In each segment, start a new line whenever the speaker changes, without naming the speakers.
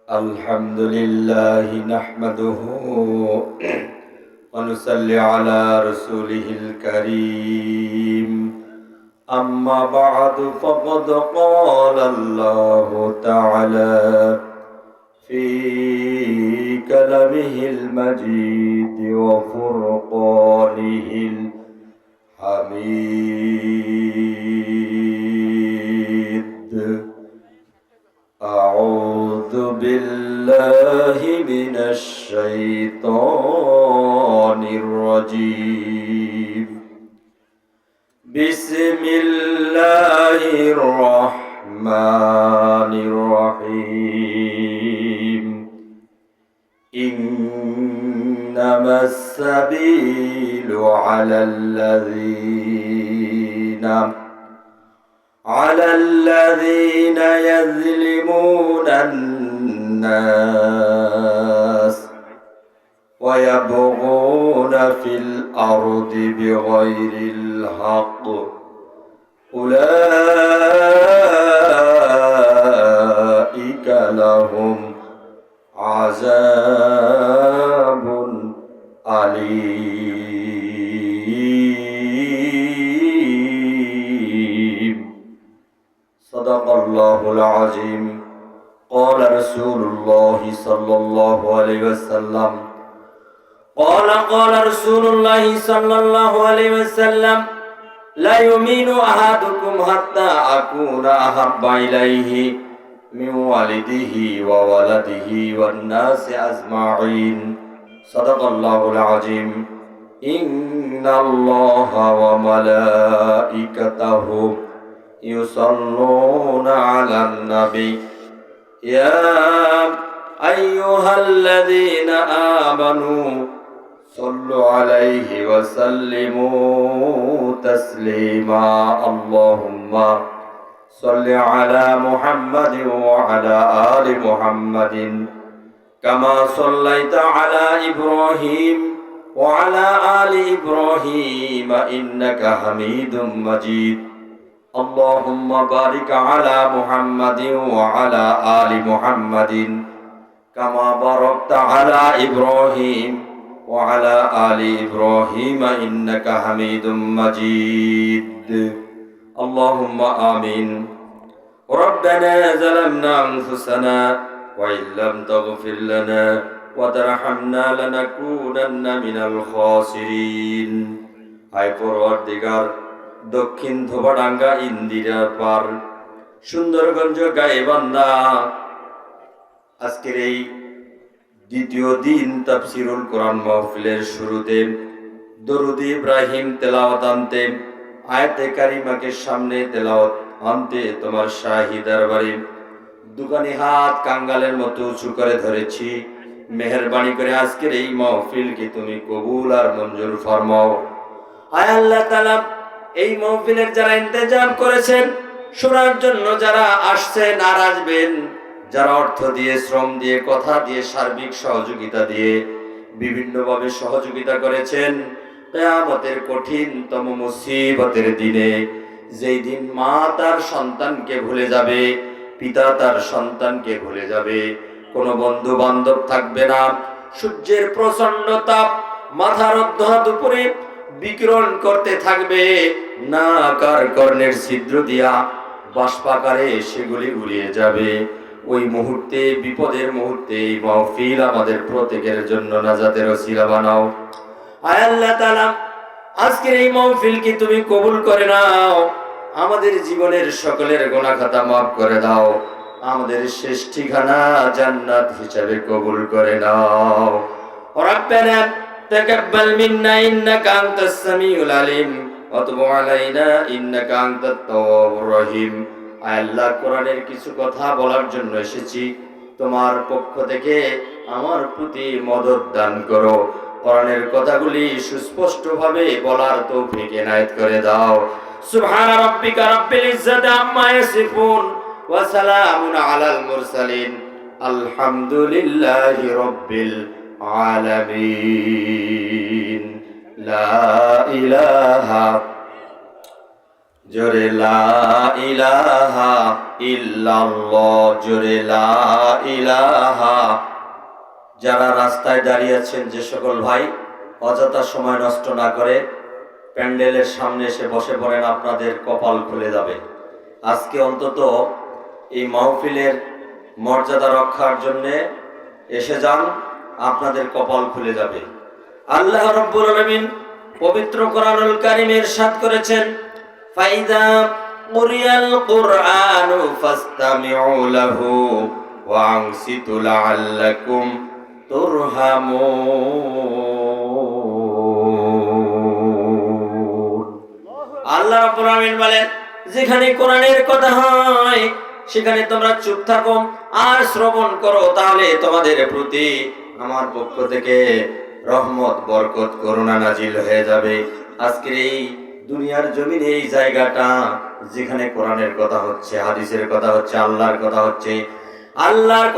الحمد لله نحمده ونصلي على رسوله الكريم أما بعد فقد قال الله تعالى في كلامه المجيد وفرقانه الحميد أعوذ بالله من الشيطان الرجيم بسم الله الرحمن الرحيم إنما السبيل على الذين يظلمون الناس ويبغون في الأرض بغير الحق أولئك لهم عذاب أليم صدق الله العظيم قال رسول الله صلى الله عليه وسلم قال رسول الله صلى الله عليه وسلم لا يؤمن أحدكم حتى أكون أحب إليه من والده وولده والناس أجمعين صدق الله العظيم إن الله وملائكته يصلون على النبي يا أيها الذين آمنوا صلوا عليه وسلموا تسليما اللهم صل على محمد وعلى آل محمد كما صليت على إبراهيم وعلى آل إبراهيم إنك حميد مجيد اللهم بارك على محمد وعلى آل محمد كما باركت على إبراهيم وعلى آل إبراهيم إنك حميد مجيد اللهم آمين ربنا ظلمنا أنفسنا وإن لم تغفر لنا وترحمنا لنكونن من الخاسرين আয় পরওয়ারদিগার দক্ষিণ ধোবাডাঙ্গা ইন্দিরার পার সুন্দরগঞ্জ গায়েবান্ধা আজকের এই দ্বিতীয় দিন তাফসীরুল কোরআন মাহফিলের শুরুতে দরুদ ইব্রাহিম তেলাওয়াত আনতে আয়াতে কারিমাকে সামনে তেলাওয়াত আনতে তোমার শাহী দরবারে দুখানি হাত কাঙ্গালের মতো উঁচু করে ধরেছি। মেহেরবানি করে আজকের এই মাহফিলকে তুমি কবুল আর মঞ্জুর ফরমাও। আয় আল্লাহ তাআলা, এই মাহফিলের যারা ইন্তজাম করেছেন, শোনার জন্য যারা আসছেন আর আসবেন, যারা অর্থ দিয়ে, শ্রম দিয়ে, কথা দিয়ে, সার্বিক সহযোগিতা দিয়ে বিভিন্নভাবে সহযোগিতা করেছেন, কিয়ামতের কঠিনতম মুসিবতের দিনে, যেই দিন মা তার সন্তানকে ভুলে যাবে, পিতা তার সন্তানকে ভুলে যাবে, কোনো বন্ধু বান্ধব থাকবে না, সূর্যের প্রচন্ড তাপ মাথার অর্ধহাত উপরে বিকিরণ করতে থাকবে, নাকার কর্ণের ছিদ্র দিয়া বাষ্পাকারে সেগুলি উড়িয়ে যাবে। ওই মুহূর্তে, বিপদের মুহূর্তে এই মাহফিল আমাদের প্রত্যেকের জন্য নাজাতের ওসিলা বানাও। আয় আল্লাহ তাআলা, আজকের এই মাহফিলকে তুমি কবুল করে নাও। আমাদের জীবনের সকলের গুনাহ খাতা মাফ করে দাও। আমাদের শেষ ঠিকানা জান্নাত হিসেবে কবুল করে নাও। রব্বানা তাকাব্বাল মিন্না ইন্নাকা আনতাস সামিউল আলিম ওয়া তুব আলাইনা ইন্নাকা আনতাত তাওয়াবুর রহিম। আয় আল্লাহ, কোরআনের কিছু কথা বলার জন্য এসেছি, তোমার পক্ষ থেকে আমার প্রতি মদদ দান করো। কোরআনের কথাগুলি সুস্পষ্টভাবে বলার তৌফিক এনায়েত করে দাও। সুবহানা রাব্বিকা রাব্বিল ইজ্জাতি আম্মা ইয়াসিফুন ওয়া সালামুন আলাল মুরসালিন আলহামদুলিল্লাহি রাব্বিল আলামিন। লা ইলাহা জোরে লা ইলাহা ইল্লাল্লাহ, জোরে লা ইলাহা। যারা রাস্তায় দাঁড়িয়ে আছেন, যে সকল ভাই অযথা সময় নষ্ট না করে প্যান্ডেলের সামনে এসে বসে পড়েন, আপনাদের কপাল খুলে যাবে। আজকে অন্তত এই মাহফিলের মর্যাদা রক্ষার জন্য এসে যান, আপনাদের কপাল খুলে যাবে। আল্লাহ রাব্বুল আলামিন পবিত্র কোরআনুল কারীমে ইরশাদ করেছেন, ফাইদা কুরিয়াল কুরআনু ফাসতামিউ লাহু ওয়া আনসিতু লাআল্লাকুম তুরহামুন। আল্লাহ রাব্বুল আলামিন বলেন, যেখানে কোরআনের কথা হয় সেখানে তোমরা চুপ থাকো আর শ্রবণ করো, তাহলে তোমাদের প্রতি আমার পক্ষ থেকে রহমত, বরকত, করুণা নাজিল হয়ে যাবে। আজকের এই দুনিয়ার জমিনে এই জায়গাটা যেখানে কোরআনের কথা হচ্ছে, হাদিসের কথা হচ্ছে, আল্লাহর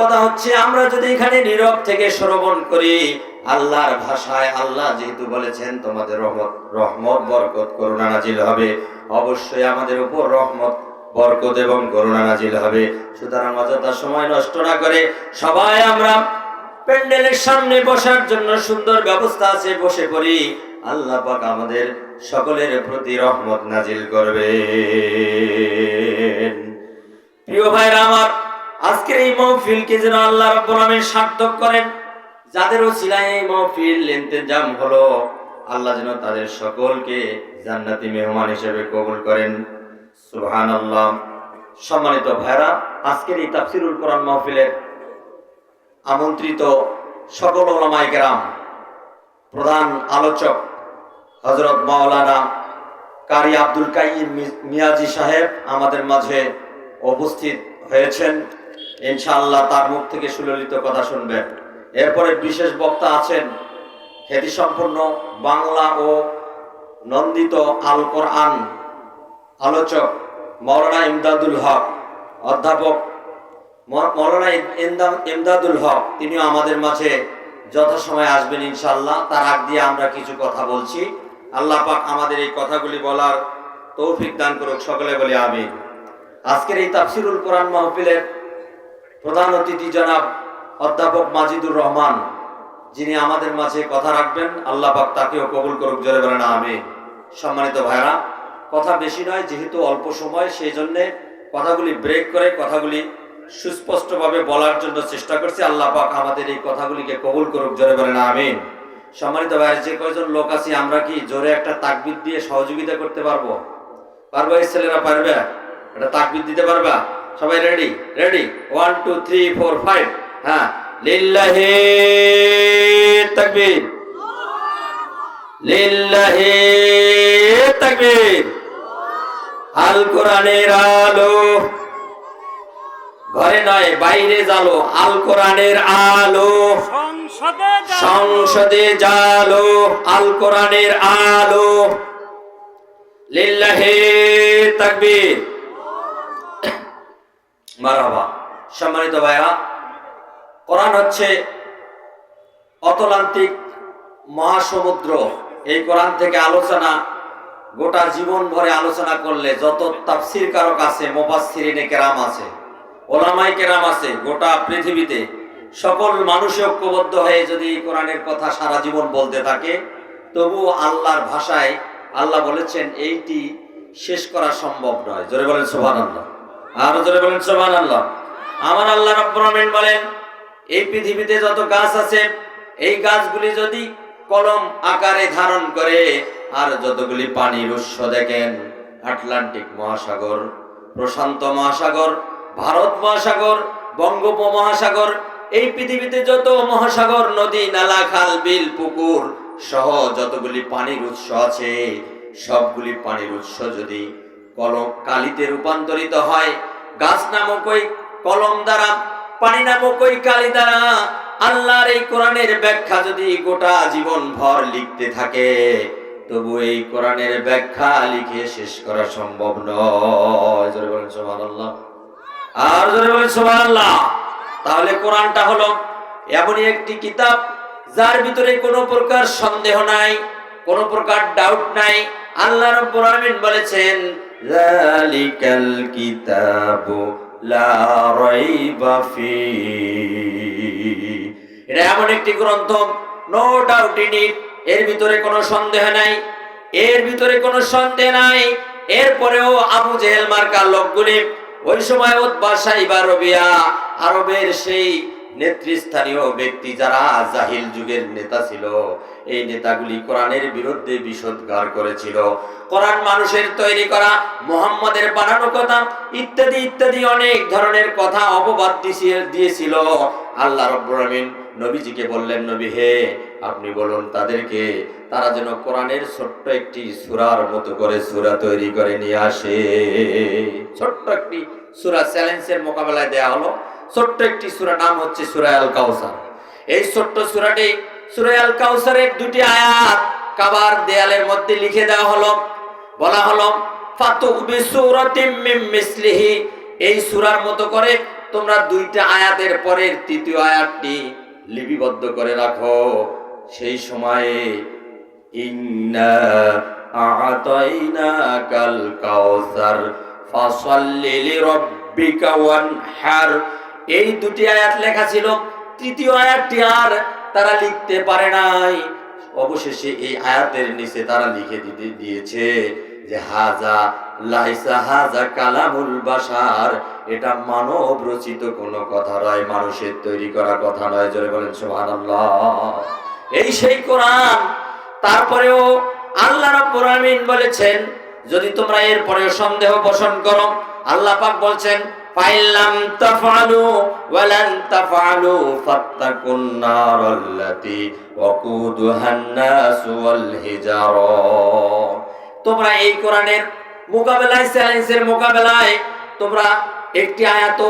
কথা হচ্ছে, আমরা যদি এখানে নীরব থেকে শ্রবণ করি আল্লাহর ভাষায়, আল্লাহ যেহেতু বলেছেন তোমাদের রহমত, বরকত, করুণা নাজিল হবে, অবশ্যই আমাদের উপর রহমত, বরকত এবং করুণা নাজিল হবে। সুতরাং অযথা সময় নষ্ট না করে সবাই আমরা প্যান্ডেলের সামনে বসার জন্য সুন্দর ব্যবস্থা আছে, বসে পড়ি। আল্লাহ পাক আমাদের সকলের প্রতি রহমত নাজিল করবেন। প্রিয় ভাইরা আমার, আজকের এই মাহফিলকে যেন আল্লাহ রাব্বুল আলামিন সার্থক করেন। যাদের ওসিলায় এই মাহফিল ইন্তেজাম হলো, আল্লাহ যেন তাদের সকলকে জান্নাতি মেহমান হিসেবে কবুল করেন। সুবহানাল্লাহ। সম্মানিত ভাইরা, আজকের এই তাফসীরুল কোরআন মাহফিলের আমন্ত্রিত সকল উলামায়ে কেরাম, প্রধান আলোচক হযরত মাওলানা কারি আব্দুল কাইয়িম মিয়াজি সাহেব আমাদের মাঝে উপস্থিত হয়েছেন। ইনশাআল্লাহ তার মুখ থেকে সুললিত কথা শুনবেন। এরপরে বিশেষ বক্তা আছেন খ্যাতিসম্পন্ন বাংলা ও নন্দিত আল কোরআন আলোচক মাওলানা ইমদাদুল হক, অধ্যাপক মাওলানা ইমদাদুল হক, তিনিও আমাদের মাঝে যথাসময়ে আসবেন ইনশাআল্লাহ। তার আগ দিয়ে আমরা কিছু কথা বলছি। আল্লাহ পাক আমাদের এই কথাগুলি বলার তৌফিক দান করুক, সকলে বলি আমিন। আজকের এই তাফসীরুল কোরআন মাহফিলের প্রধান অতিথি জনাব অধ্যাপক মাজিদুর রহমান, যিনি আমাদের মাঝে কথা রাখবেন, আল্লাহ পাক তাকেও কবুল করুক, জোরে বলেন আমিন। সম্মানিত ভাইরা, কথা বেশি নয়, যেহেতু অল্প সময়, সেই জন্যে কথাগুলি ব্রেক করে কথাগুলি সুস্পষ্টভাবে বলার জন্য চেষ্টা করছি। আল্লাহ পাক আমাদের এই কথাগুলিকে কবুল করুক, জোরে বলেন আমিন। সম্মানিত ভাইরা, যে কয়জন লোক আছি আমরা কি জোরে একটা তাকবীর দিয়ে সহযোগিতা করতে পারবো? এই ছেলেরা পারবে? একটা তাকবীর দিতে পারবা? সবাই রেডি? 1 2 3 4 5। হ্যাঁ, লিল্লাহি তাকবীর, লিল্লাহি তাকবীর। আল কোরআনের আলো ঘরে নয় বাইরে জ্বালো, আল কোরআনের আলো সংসদে জ্বালো, আল কোরআনের আলো। লিল্লাহি তাকবীর, মারহাবা। সম্মানিত ভাইরা, কোরআন হচ্ছে অতলান্তিক মহাসমুদ্র। এই কোরআন থেকে আলোচনা গোটা জীবন ভরে আলোচনা করলে যত তাফসীর কারক আছে, মুফাসসিরিনে কেরাম আছে, ওলামায়ে কেরাম আছে, গোটা পৃথিবীতে সকল মানুষ ঐক্যবদ্ধ হয়ে যদি এই কোরআনের কথা সারা জীবন বলতে থাকে, তবু আল্লাহর ভাষায় আল্লাহ বলেছেন এইটি শেষ করা সম্ভব নয়। জোরে বলেন সুবহানাল্লাহ, আরো জোরে বলেন সুবহানাল্লাহ। আমার আল্লাহ রাব্বুল আলামিন বলেন, এই পৃথিবীতে যত গাছ আছে, এই গাছগুলি যদি কলম আকারে ধারণ করে, আর যতগুলি পানির উৎস দেখেন, আটলান্টিক মহাসাগর, প্রশান্ত মহাসাগর, ভারত মহাসাগর, বঙ্গোপমহাসাগর, এই পৃথিবীতে যত মহাসাগর, নদী, নালা, খাল, বিল, পুকুর সহ যতগুলি পানির উৎস আছে, সবগুলি পানির উৎস যদি কলম কালিতে রূপান্তরিত হয়, গাছ নামক ওই কলম দ্বারা, পানি নামক ওই কালি দ্বারা আল্লাহর এই কোরআনের ব্যাখ্যা যদি গোটা জীবন ভর লিখতে থাকে, তবু এই কোরআনের ব্যাখ্যা লিখে শেষ করা সম্ভব নয়। জোরে বলেন সুবহানাল্লাহ, আর জোরে বলেন সুবহানাল্লাহ। তাহলে কোরআনটা হলো এমনই একটি কিতাব যার ভিতরে কোনো প্রকার সন্দেহ নাই, কোনো প্রকার ডাউট নাই। আল্লাহ রাব্বুল আলামিন বলেছেন, যালিকাল কিতাবু লা রাইবা ফীহি। এটা এমন একটি গ্রন্থ, নো ডাউট ইন ইট, এর ভিতরে কোনো সন্দেহ নাই, এর ভিতরে কোনো সন্দেহ নাই। এরপরেও আবু জেহেল মার্কার লোকগুলি ওই সময় উতবা সাইবা রবিয়া, আরবের সেই নেতৃস্থানীয় ব্যক্তি যারা জাহিল যুগের নেতা ছিল, এই নেতাগুলি কোরআনের বিরুদ্ধে বিষোদ্গার করেছিল। কোরআন মানুষের তৈরি করা, মুহাম্মাদের বানানো কথা ইত্যাদি ইত্যাদি অনেক ধরনের কথা অপবাদ দিয়েছিল। আল্লাহ রাব্বুল আলামিন নবীজিকে বললেন, নবী হে, আপনি বলুন তাদেরকে তারা যেন কোরআনের ছোট্ট একটি সূরার মতো করে সূরা তৈরি করে নিয়ে আসে। ছোট্ট একটি সূরা চ্যালেঞ্জের মোকাবেলায় দেয়া হলো। ছোট্ট একটি সূরা, নাম হচ্ছে সূরা আল কাউসার। এই ছোট্ট সূরাটি, সূরা আল কাউসারের দুটি আয়াত কাবার দেয়ালের মধ্যে লিখে দেওয়া হলো। বলা হলো ফাতু বিসূরাতিম মিন মিসলিহি, এই সূরার মতো করে তোমরা দুইটা আয়াতের পরের তৃতীয় আয়াতটি লিপিবদ্ধ করে রাখো। সেই সময়ে ইন্না আ'তাইনাকাল কাউসার ফাসাল্লি লিরাব্বিকা ওয়ানহার, এই দুটি আয়াত লেখা ছিল। তৃতীয় আয়াতটি আর তারা লিখতে পারে নাই। অবশেষে এই আয়াতের নিচে তারা লিখে দিয়েছে যে হাজা লাইসা হাজা কালামুল বাশার, এটা মানব রচিত কোনো কথা নয়, মানুষের তৈরি করা কথা নয়। জোরে বলেন সুবহানাল্লাহ। এই সেই কোরআন। তারপরেও আল্লাহ রাব্বুল আলামিন বলেছেন, যদি তোমরা এর পরেও সন্দেহ পোষণ করো, আল্লাহ পাক বলছেন ফাইল্লাম তাফআলু ওয়ালান তাফআলু ফাত্তাকুন নারাল্লাতী ওয়াকুদুহান নাস ওয়াল হিজারা। তোমরা এই কোরআনের মোকাবেলায়, চ্যালেঞ্জের মোকাবেলায় তোমরা একটি আয়াত,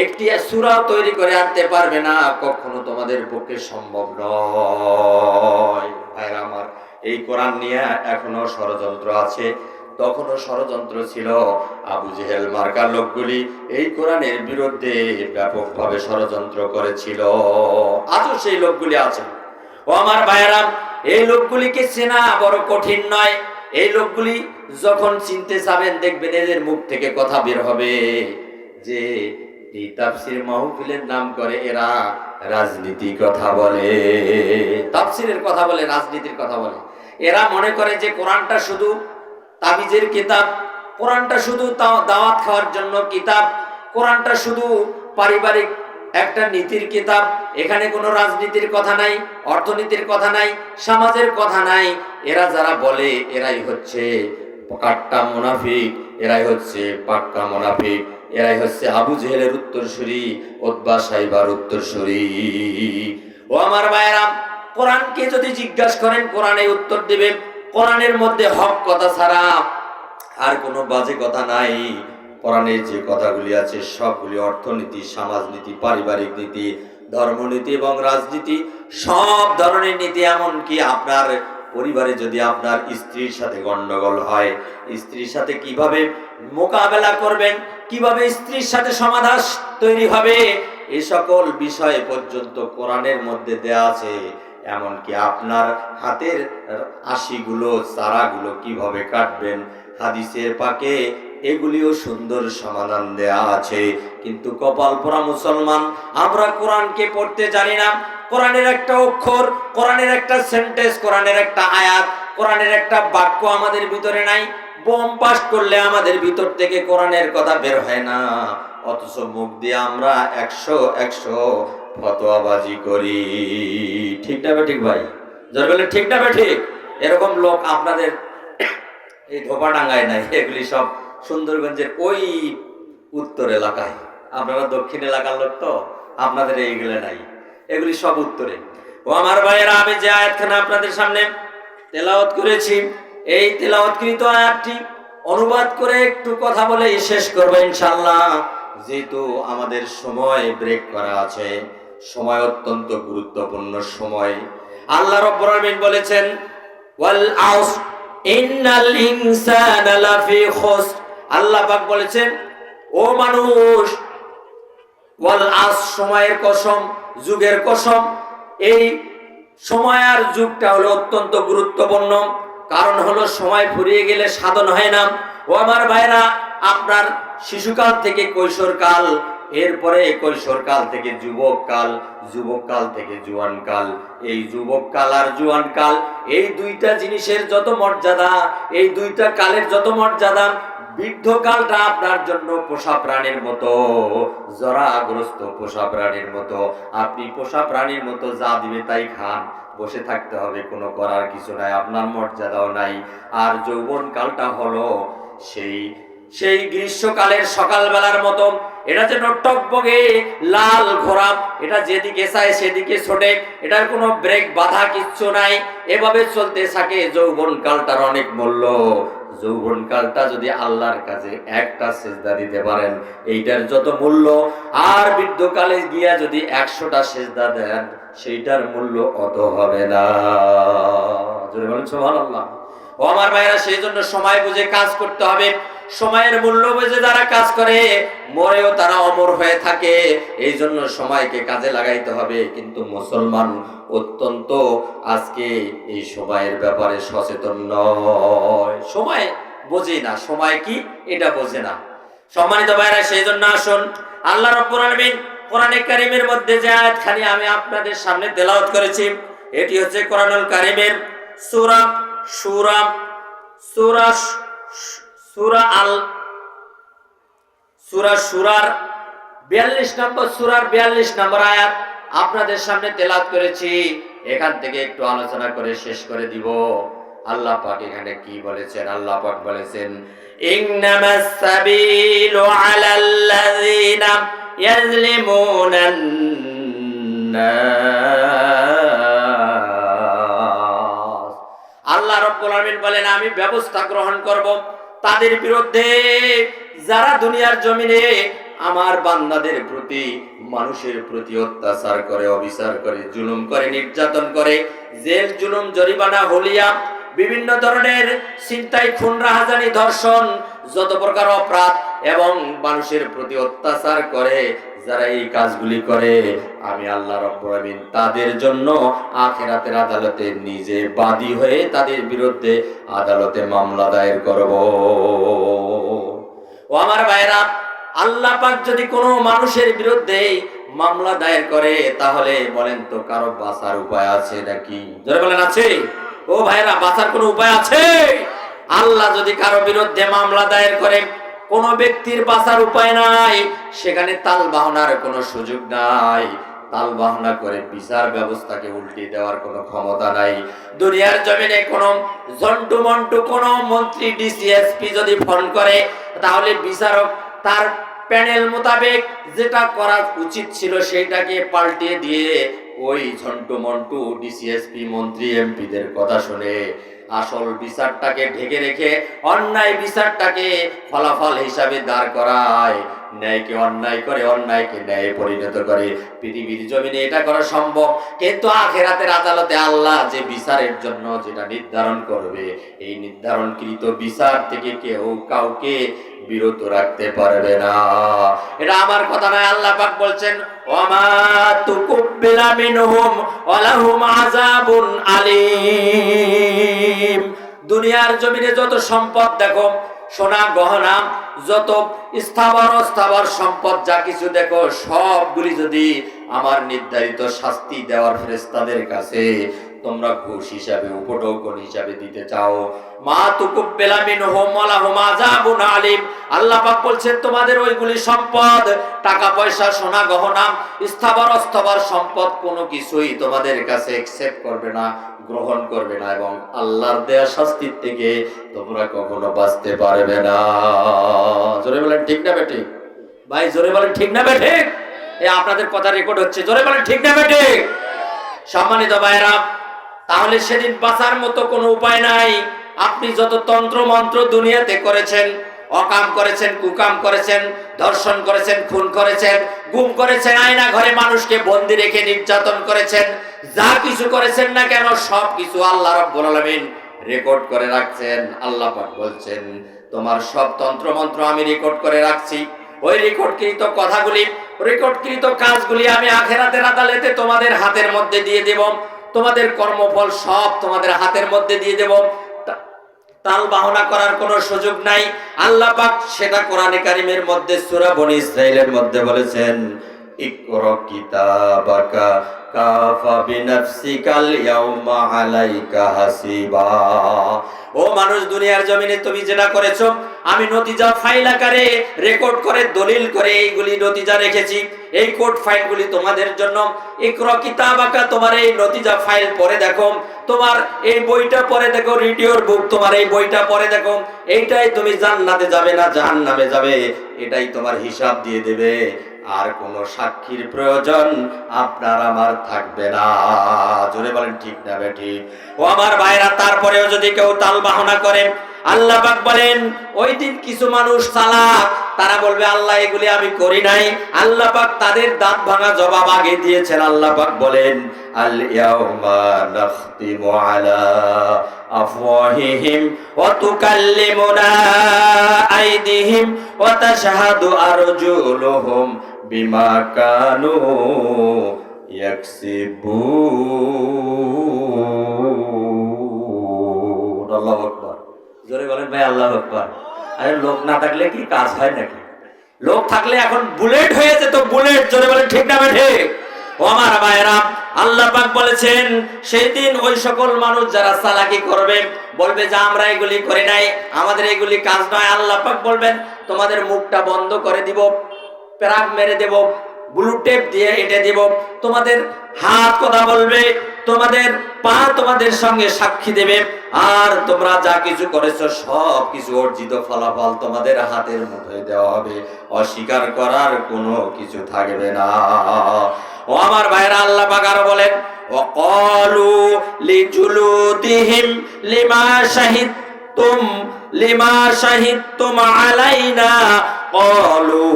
একটি সূরা তৈরি করে আনতে পারবে না, কখনো তোমাদের পক্ষে সম্ভব নয়। ভাইরা আমার, এই কোরআন নিয়ে এখনো ষড়যন্ত্র আছে, তখনও ষড়যন্ত্র ছিল। আবু জেহেল মার্কার লোকগুলি এই কোরআনের বিরুদ্ধে ব্যাপকভাবে ষড়যন্ত্র করেছিল। আজও সেই লোকগুলি আছে। ও আমার ভাইরা, এই লোকগুলিকে চেনা বড় কঠিন নয়। এই লোকগুলি যখন চিনতে যাবেন, দেখবেন এদের মুখ থেকে কথা বের হবে যে এই তাফসীর মাহফিলের নাম করে এরা রাজনীতি কথা বলে, তাফসীরের কথা বলে, রাজনীতির কথা বলে। এরা মনে করে যে কোরআনটা শুধু তাবিজের কিতাব, কোরআনটা শুধু দাওয়াত খাওয়ার জন্য কিতাব, কোরআনটা শুধু পারিবারিক একটা নীতির কিতাব, এখানে কোনো রাজনীতির কথা নাই, অর্থনীতির কথা নাই, সমাজের কথা নাই। এরা যারা বলে এরাই হচ্ছে কাট্টা মুনাফিক, এরাই হচ্ছে পাক্কা মুনাফিক, এরাই হচ্ছে আবু জেহেলের উত্তরসূরি, উতবা সাইবার উত্তরসূরি। ও আমার ভাইয়েরা, কোরআনকে যদি জিজ্ঞাসা করেন কোরআনে উত্তর দেবে। কোরআনের মধ্যে হক কথা ছাড়া আর কোনো বাজে কথা নাই। কোরআনের যে কথাগুলি আছে সবগুলি অর্থনীতি, সমাজনীতি, পারিবারিক নীতি, ধর্মনীতি এবং রাজনীতি, সব ধরনের নীতি। এমনকি আপনার পরিবারে যদি আপনার স্ত্রীর সাথে গন্ডগোল হয়, স্ত্রীর সাথে কিভাবে মোকাবেলা করবেন, কিভাবে স্ত্রীর সাথে সমাধান তৈরি হবে, এই সকল বিষয় পর্যন্ত কোরআনের মধ্যে দেয়া আছে। এমনকি আপনার হাতের আশিগুলো, চারাগুলো কিভাবে কাটবেন, হাদিসের পাকে এগুলিও সুন্দর সমাধান দেয়া আছে। কিন্তু কপাল পোড়া মুসলমান, আমরা কোরআনকে পড়তে জানি না। কোরআনের একটা অক্ষর, কোরআনের একটা সেন্টেন্স, কোরআনের একটা আয়াত, কোরআনের একটা বাক্য আমাদের ভিতরে নাই। বোম পাস করলে আমাদের ভিতর থেকে কোরআনের কথা বের হয় না, অথচ মুখ দিয়ে আমরা 100 ফতোয়াবাজি করি। ঠিক না ঠিক ভাই? যার বলে ঠিক না ঠিক? এরকম লোক আপনাদের এই ধোপাডাঙ্গায় নাই, এগুলি সব সুন্দরগঞ্জের ওই উত্তর এলাকায়। আপনারা দক্ষিণ এলাকার লোক তো, আপনাদের এইগুলো নাই, এগুলি সব উত্তরে। ও আমার ভাইয়েরা, আমি যে আয়াতখানা আপনাদের সামনে তেলাওয়াত করেছি, এই তেলাওয়াতকৃত আয়াতটি অনুবাদ করে একটু কথা বলে শেষ করবো ইনশাআল্লাহ। যেহেতু আমাদের সময় ব্রেক করা আছে, সময় অত্যন্ত গুরুত্বপূর্ণ সময়। আল্লাহ রাব্বুল আলামিন বলেছেন ওয়াল আসর ইন্নাল ইনসানা লাফি খুসর। আল্লাহ পাক বলেছেন, ও মানুষ, ওয়াল আসর, সময়ের কসম, যুগের কসম। এই সময় আর যুগটা হলো অত্যন্ত গুরুত্বপূর্ণ। কারণ হলো সময় ফুরিয়ে গেলে সাধন হয় না, ও আমার ভাইরা, আপনার শিশুকাল থেকে কৈশোরকাল, এরপরে কৈশোরকাল থেকে যুবককাল, যুবককাল থেকে জুয়ানকাল, এই যুবককাল আর জুয়ানকাল, এই দুইটা জিনিসের যত মর্যাদা, এই দুইটা কালের যত মর্যাদা, বৃদ্ধকালটা আপনার জন্য পোষা প্রাণীর মতো, জরাগ্রস্ত পোষা প্রাণীর মতো। আপনি পোষা প্রাণীর মতো যা দিবে তাই খান, বসে থাকতে হবে, কোনো করার কিছু নাই, আপনার মর্যাদাও নাই। আর যৌবন কালটা হলো সেই সেই গ্রীষ্মকালের সকালবেলার মতো, এটা যেন টকবগে লাল ঘোড়া, এটা যেদিকে চায় সেদিকে ছোটে, এটার কোনো ব্রেক বাধা কিচ্ছু নাই, এভাবে চলতে থাকে। যৌবন কালটার অনেক মূল্য। যৌবন কালটা যদি আল্লাহর কাছে একটা সেজদা দিতে পারেন, এইটার যত মূল্য, আর বৃদ্ধকালে গিয়া যদি 100টা সেজদা দেন, সেইটার মূল্য অত হবে না। জোরে বলেন সুবহানাল্লাহ। ও আমার ভাইরা, সেই জন্য সময় বুঝে কাজ করতে হবে। সময়ের মূল্য বুঝে যারা কাজ করে, মরেও তারা অমর হয়ে থাকে। এই জন্য সময়কে কাজে লাগাইতে হবে। কিন্তু মুসলমান অত্যন্ত আজকে এই সময়ের ব্যাপারে সচেতন নয়, সময় বোঝে না, সময় কি এটা বোঝে না। সম্মানিত ভাইরা, সেই জন্য আসুন, আল্লাহ রাব্বুল আলামিন কোরআনে কারীমের মধ্যে যে আয়াতখানি আমি আপনাদের সামনে তেলাওয়াত করেছি, এটি হচ্ছে কোরআনুল কারীমের সূরা সূরা সূরা সূরা আল সূরা সূরার 42 নম্বর, সূরার 42 নম্বর আয়াত আপনাদের সামনে তেলাওয়াত করেছি। এখান থেকে একটু আলোচনা করে শেষ করে দিব। আল্লাহ পাক এখানে কি বলেছেন? আল্লাহ পাক বলেছেন, ইন্নামাস সাবিলু আলাল্লাযিনা ইয়াজলিমুনান নাস। আল্লাহ রাব্বুল আলামিন বলেন, আমি ব্যবস্থা গ্রহণ করব তাদের বিরুদ্ধে যারা দুনিয়ার জমিনে আমার বান্দাদের প্রতি, মানুষের প্রতি অত্যাচার করে, অবিচার করে, জুলুম করে, নির্যাতন করে, জেল জুলুম জরিমানা হলিয়া বিভিন্ন ধরনের ছিনতাই, খুন, রাহাজানি, ধর্ষণ, যত প্রকার অপরাধ এবং মানুষের প্রতি অত্যাচার করে, যারা এই কাজগুলি করে, আমি আল্লাহ রাব্বুল আলামিন তাদের জন্য আখিরাতের আদালতে নিজে বাদী হয়ে তাদের বিরুদ্ধে আদালতে মামলা দায়ের করব। ও আমার ভাইরা, আল্লাহ পাক যদি কোনো মানুষের বিরুদ্ধে মামলা দায়ের করে, তাহলে বলেন তো কারো বাঁচার উপায় আছে নাকি? যারা বলেন আছে, ও ভাইরা, বাঁচার কোনো উপায় আছে? আল্লাহ যদি কারো বিরুদ্ধে মামলা দায়ের করে, কোন ব্যক্তির বাঁচার উপায় নাই, সেখানে তাল বাহনার কোনো সুযোগ নাই, তাল বাহনা করে বিচার ব্যবস্থাকে উল্টে দেওয়ার কোনো ক্ষমতা নাই। দুনিয়ার জমিনে কোনো জন্টু মন্টু কোনো মন্ত্রী, ডিসিএসপি যদি ফোন করে, তাহলে বিচারক তার প্যানেল মোতাবেক যেটা করা উচিত ছিল সেইটাকে পাল্টে দিয়ে ওই ঝন্টু মন্টু ডিসিএসপি, মন্ত্রী, এমপিদের কথা শুনে আসল বিচারটাকে ঢেকে রেখে অন্যায় বিচারটাকে ফলাফল হিসাবে দাঁড় করায়। ন্যায়কে অন্যায় করে, অন্যায়কে ন্যায়ে পরিণত করে। পৃথিবীর জমিনে এটা করা সম্ভব, কিন্তু আখিরাতের আদালতে আল্লাহ যে বিচারের জন্য যেটা নির্ধারণ করবে, এই নির্ধারণকৃত বিচার থেকে কেউ কাউকে বিরত রাখতে পারবে না। এটা আমার কথা নয়, আল্লাহ পাক বলছেন, ওয়ামা তুকুব্বিলা মিনহুম ওয়ালাহুম আযাবুন আলীম। দুনিয়ার জমিনে যত সম্পদ দেখো, সোনা গহনা, যত স্থাবর অস্থাবর সম্পদ যা কিছু দেখো, সবগুলি যদি আমার নির্ধারিত শাস্তি দেওয়ার ফেরেশতাদের কাছে তোমরা ঘুষ হিসাবে, উপঢৌকন হিসাবে দিতে চাও, মা তুকুব্বিলা মিনহুম ওয়ালাহুম আযাবুন আলীম। আল্লাহ পাক বলছেন, তোমাদের ওইগুলি সম্পদ, টাকা পয়সা, সোনা গহনা, স্থাবর অস্থাবর সম্পদ, কোনো কিছুই তোমাদের কাছে অ্যাকসেপ্ট করবে না, গ্রহণ করবে না, এবং আল্লাহর দেয়া শাস্তির থেকে তোমরা কখনো বাঁচতে পারবে না। জোরে বলেন ঠিক না বেঠিক? ভাই জোরে বলেন ঠিক না বেঠিক? এই আপনাদের কথা রেকর্ড হচ্ছে, জোরে বলেন ঠিক না বেঠিক? সম্মানিত ভাইরা, তাহলে সেদিন বাঁচার মতো কোনো উপায় নাই। আপনি যত তন্ত্র মন্ত্র দুনিয়াতে করেছেন, অকাম করেছেন, কুকাম করেছেন, ধর্ষণ করেছেন, খুন করেছেন, গুম করেছেন, আয়না ঘরে মানুষকে বন্দি রেখে নির্যাতন করেছেন, যা কিছু করেছেন না কেন, সব কিছু আল্লাহ রাব্বুল আলামিন রেকর্ড করে রাখছেন। আল্লাহ পাক বলছেন, তোমার সব তন্ত্র মন্ত্র আমি রেকর্ড করে রাখছি। ওই রেকর্ডকৃত কথাগুলি, রেকর্ডকৃত কাজগুলি আমি আখিরাতের আদালতে তোমাদের হাতের মধ্যে দিয়ে দেব। তোমাদের কর্মফল সব তোমাদের হাতের মধ্যে দিয়ে দেব। তাল বাহনা করার কোনো সুযোগ নাই। আল্লাহ পাক সেটা কোরআনে কারিমের মধ্যে সূরা বনী ইসরাঈলের মধ্যে বলেছেন, ইকরা কিতাবাকা কাফা বিনাফসিকাল ইয়াউমা আলাইকা হাসিবা। ও মানুষ, দুনিয়ার জমিনে তুমি যেটা করেছো আমি নতিজা ফাইল আকারে রেকর্ড করে দলিল করে এইগুলি নতিজা রেখেছি। এই কোড ফাইলগুলি তোমাদের জন্য। ইকরা কিতাবাকা, তোমার এই নতিজা ফাইল পড়ে দেখো, তোমার এই বইটা পড়ে দেখো, রিডিওর বুক, তোমার এই বইটা পড়ে দেখো। এইটাই তুমি জান্নাতে যাবে না জাহান্নামে যাবে, এটাই তোমার হিসাব দিয়ে দেবে। আর কোনো সাক্ষীর প্রয়োজন আপনার আমার থাকবে না। জোরে বলেন ঠিক না বেঠিক? ও আমার ভাইরা, তারপরেও যদি কেউ তাল বাহনা করে, আল্লাহ পাক বলেন ওই দিন কিছু মানুষ চালাক, তারা বলবে আল্লাহ এগুলি আমি করি নাই। আল্লাহ পাক তাদের দাঁত ভাঙা জবাব আগে দিয়েছেন। আল্লাহ পাক বলেন, আল ইয়াউমা নাখতিমু আলা আফওয়াহিহিম ওয়া তুকাল্লিমুনা আইদিহিম ওয়া তাশহাদু আরজুলুহুম বিমা কানু ইয়াকসিবুন। আল্লাহু আকবার। জোরে বলেন ভাই আল্লাহু আকবার। আরে লোক না থাকলে কি কাজ হয় নাকি? লোক থাকলে এখন বুলেট হয়ে যেত, বুলেট। জোরে বলেন ঠিক না ঠিক? ও আমার ভাইরা, আল্লাহ পাক বলেছেন সেই দিন ওই সকল মানুষ যারা চালাকি করবে, বলবে যে আমরা এগুলি করি নাই, আমাদের এগুলি কাজ নয়। আল্লাহ পাক বলবেন তোমাদের মুখটা বন্ধ করে দিব, প্যারাক মেরে দেব, ব্লু টেপ দিয়ে এঁটে দিব, তোমাদের হাত কথা বলবে, তোমাদের পা তোমাদের সঙ্গে সাক্ষী দেবে, আর তোমরা যা কিছু করেছো সব কিছু অর্জিত ফলাফল তোমাদের হাতের মুঠোয় দেওয়া হবে। অস্বীকার করার কোনো কিছু থাকবে না। ও আমার ভাইরা, আল্লাহ পাক আরো বলেন, ওয়াকালু লিজুলুদিহিম লিমা শাহিদতুম আলাইনা ক্বালু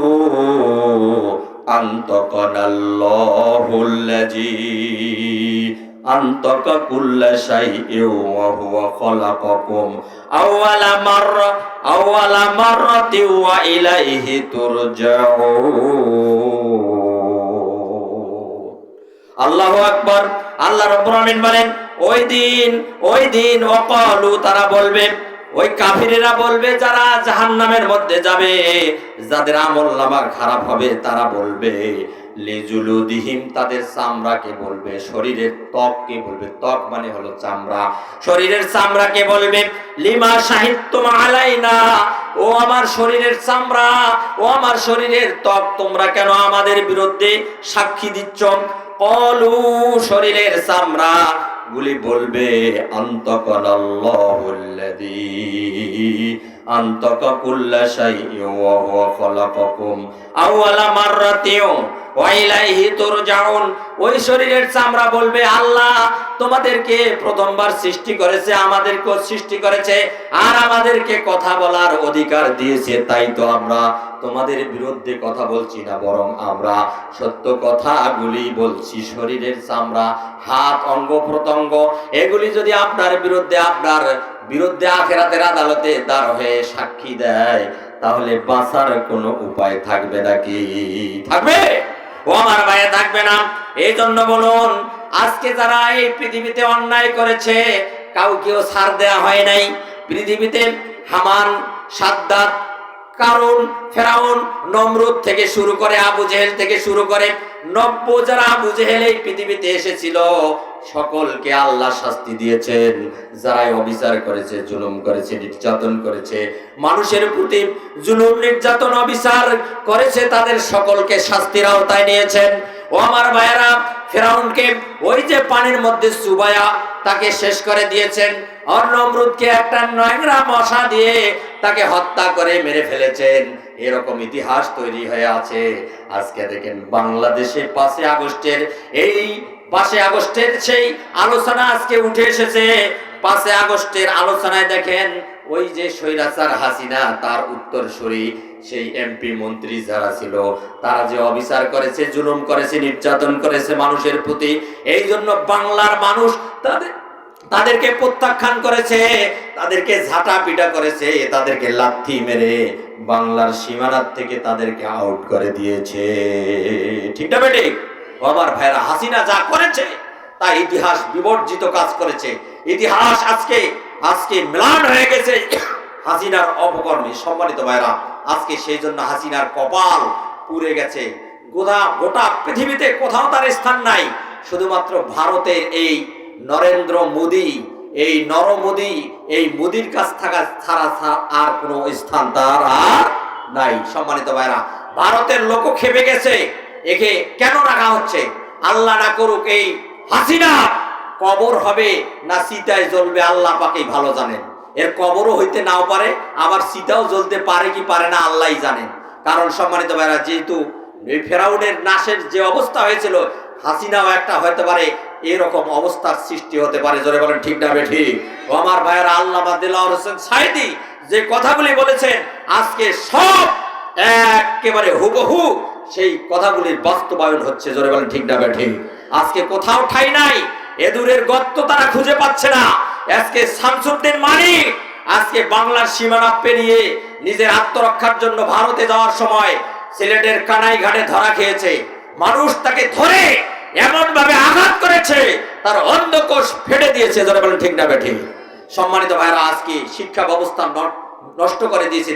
আনতাকানাল্লাহুল্লাযী আনতাকা কুল্লা শাইইন ওয়া হুয়া খালাকাকুম আওয়ালা মাররাতিন ওয়া ইলাইহি তুরজাউন। আল্লাহু আকবার। আল্লাহ রাব্বুল আমিন বলেন ওই দিন ওয়াকালু, তারা বলবে, ওই কাফিরেরা বলবে যারা জাহান্নামের মধ্যে যাবে, যাদের আমলনামা খারাপ হবে, তারা বলবে লিজুলুদিহিম, তাদের চামড়াকে বলবে, শরীরের ত্বককে বলবে, ত্বক মানে হলো চামড়া, শরীরের চামড়াকে বলবে, লিমা শাহিদতুম আলাইনা, ও আমার শরীরের চামড়া, ও আমার শরীরের ত্বক, তোমরা কেন আমাদের বিরুদ্ধে সাক্ষী দিচ্ছ? কলু, শরীরের চামড়া গুলি বলবে, আনতাকানাল্লাহুল্লাযী আনতাকা কুল্লা শাইইন ওয়া হুয়া খালাকাকুম আওয়ালা মাররাতিন ওয়া ইলাইহি তুরজাউন। ওই শরীরের চামড়া বলবে, আল্লাহ তোমাদেরকে প্রথমবার সৃষ্টি করেছে, আমাদেরকেও সৃষ্টি করেছে, আর আমাদেরকে কথা বলার অধিকার দিয়েছে, তাই তো আমরা তোমাদের বিরুদ্ধে কথা বলছি না, বরং আমরা সত্য কথাগুলি বলছি। শরীরের চামড়া, হাত, অঙ্গ প্রত্যঙ্গ, এগুলি যদি আপনার বিরুদ্ধে আখিরাতের আদালতে দাঁড় হয়ে সাক্ষী দেয়, তাহলে বাঁচার কোনো উপায় থাকবে নাকি? থাকবে? ও আমার ভাই, থাকবে না। এই জন্য বলুন, আজকে যারা এই পৃথিবীতে অন্যায় করেছে কাউকেও ছাড় দেয়া হয় নাই। পৃথিবীতে হামান, সাদ্দাত, কারুন, ফেরাউন, নমরুদ থেকে শুরু করে, আবু জেহেল থেকে শুরু করে 90 যারা আবু জেহেল এই পৃথিবীতে এসেছিল, সকলকে আল্লাহ শাস্তি দিয়েছেন। যারা অবিচার করেছে, জুলুম করেছে, নির্যাতন করেছে, মানুষের প্রতি জুলুম, নির্যাতন, অবিচার করেছে, তাদের সকলকে শাস্তির আওতায় নিয়েছেন। ও আমার ভাইয়েরা, ফেরাউনকে ওই যে পানির মধ্যে চুবায়া তাকে শেষ করে দিয়েছেন, আর নমরুদকে একটা নোংরা মশা দিয়ে তাকে হত্যা করে মেরে ফেলেছেন। এরকম ইতিহাস তৈরি হয়ে আছে। আজকে দেখেন বাংলাদেশে 5 আগস্টের সেই আলোচনা আজকে উঠে এসেছে। 5 আগস্টের আলোচনায় দেখেন ওই যে স্বৈরাচার হাসিনা, তার উত্তরসূরি সেই এমপি মন্ত্রী যারা ছিল, তারা যে অবিচার করেছে, জুলুম করেছে, নির্যাতন করেছে মানুষের প্রতি, এই জন্য বাংলার মানুষ তাদেরকে প্রত্যাখ্যান করেছে, তাদেরকে ঝাঁটা পিটা করেছে, তাদেরকে লাথি মেরে বাংলার সীমানার থেকে তাদেরকে আউট করে দিয়েছে। ঠিক না বেটি? আমার ভাইরা, হাসিনা যা করেছে তা ইতিহাস বিবর্জিত কাজ করেছে। ইতিহাস আজকে আজকে ম্লান হয়ে গেছে হাসিনার অপকর্মে। সম্মানিত ভাইরা, আজকে সেই জন্য হাসিনার কপাল পুড়ে গেছে। গোটা পৃথিবীতে কোথাও তার স্থান নাই, শুধুমাত্র ভারতের এই নরেন্দ্র মোদী, এই নরমোদী, এই মোদীর কাছ থাকা ছাড়া আর কোনো স্থান তার আর নাই। সম্মানিত ভাইরা, ভারতের লোক খেপে গেছে। একে কেন রাখা হচ্ছে? আল্লাহ না করুক এই হাসিনা কবর হবে না চিতায় জ্বলবে, আল্লাহ পাকেই ভালো জানেন। এর কবরও হইতে নাও পারে, আবার চিতাও জ্বলতে পারে কি পারে না আল্লাহই জানেন। কারণ সম্মানিত ভাইরা, যেহেতু ফেরাউনের নাশের যে অবস্থা হয়েছিল, হাসিনাও একটা হতে পারে এরকম অবস্থার সৃষ্টি হতে পারে। জোরে বলেন ঠিক না বেঠিক? ও আমার ভাইয়েরা, আল্লামা দেলাওয়ার হোসেন সাঈদী যে কথাগুলি বলেছেন, আজকে সব একেবারে হুবহু সেই কথাগুলির বাস্তবায়ন হচ্ছে। জোরে বলেন ঠিক না বেঠিক? আজকে কোথাও ঠাঁই নাই, এদুরের গর্ত তারা খুঁজে পাচ্ছে না। আজকে শামসুদ্দিন মানিক আজকে বাংলার সীমানা পেরিয়ে নিজের আত্মরক্ষার জন্য ভারতে যাওয়ার সময় সিলেটের কানাই ঘাটে ধরা খেয়েছে। মানুষ তাকে ধরে এমন ভাবে আঘাত করেছে, তার অন্ধকোষ ফেটে দিয়েছে। যারা বলেন ঠিক না বেঠিক? সম্মানিত ভাইরা, আজকে শিক্ষা ব্যবস্থা নষ্ট করে দিয়েছে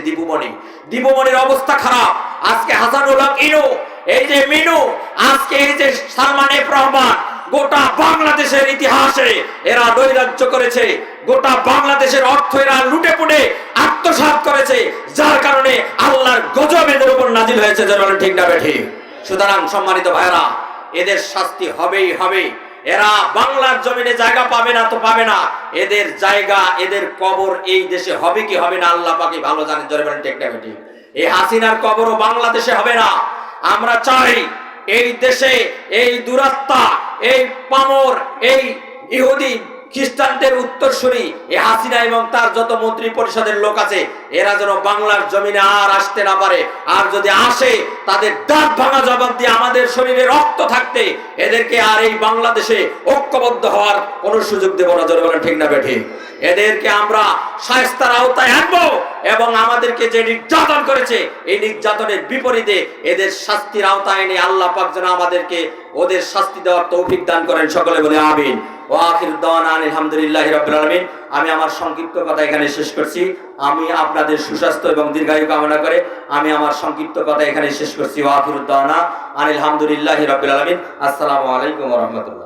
দীপুমণির অবস্থা খারাপ। আজকে হাসানুল হক ইনু, এই যে মিনু, আজকে এই যে সালমান এফ রহমান, গোটা বাংলাদেশের ইতিহাসে এরা নৈরাজ্য করেছে। গোটা বাংলাদেশের অর্থ এরা লুটে পুটে আত্মসাৎ করেছে, যার কারণে আল্লাহর গজব এদের উপর নাজিল হয়েছে। যারা বলেন ঠিক না বেঠিক? সুতরাং সম্মানিত ভাইরা, এদের শাস্তি হবেই হবে। এরা বাংলার জমিনে জায়গা পাবে না তো পাবে না, এদের জায়গা, এদের কবর এই দেশে হবে কি হবে না আল্লাহ পাকই ভালো জানেন। জোরে বলেন ঠিক না বেঠিক? এই হাসিনার কবরও বাংলাদেশে হবে না। আমরা চাই এই দেশে এই দুরাত্মা, এই পামর, এই ইহুদি খ্রিস্টানদের উত্তরসূরি এই হাসিনা এবং তার যত মন্ত্রী পরিষদের লোক আছে, এরা যেন বাংলার জমিনে আর আসতে না পারে। আর যদি আসে, তাদের দাঁত ভাঙা জবাব দিয়ে আমাদের শরীরে রক্ত থাকতে এদেরকে আর এই বাংলাদেশে ঐক্যবদ্ধ হওয়ার কোনো সুযোগ দেব না। জোরে বলেন ঠিক না বেঠিক? এদেরকে আমরা শায়েস্তার আওতায় আনবো এবং আমাদেরকে যে নির্যাতন করেছে, এই নির্যাতনের বিপরীতে এদের শাস্তির আওতায় এনে আল্লাহ পাক যেন আমাদেরকে ওদের শাস্তি দেওয়ার তৌফিক দান করেন। সকলে বলে আমিন। ওয়া আখিরু দাওয়ানা আলহামদুলিল্লাহি রাব্বিল আলামিন। আমি আমার সংক্ষিপ্ত কথা এখানে শেষ করছি। আমি আপনাদের সুস্বাস্থ্য এবং দীর্ঘায়ু কামনা করে আমি আমার সংক্ষিপ্ত কথা এখানে শেষ করছি। ওয়া আখিরু দাওয়ানা আলহামদুলিল্লাহি রাব্বিল আলামিন। আসসালামু আলাইকুম ওয়া রাহমাতুল্লাহ।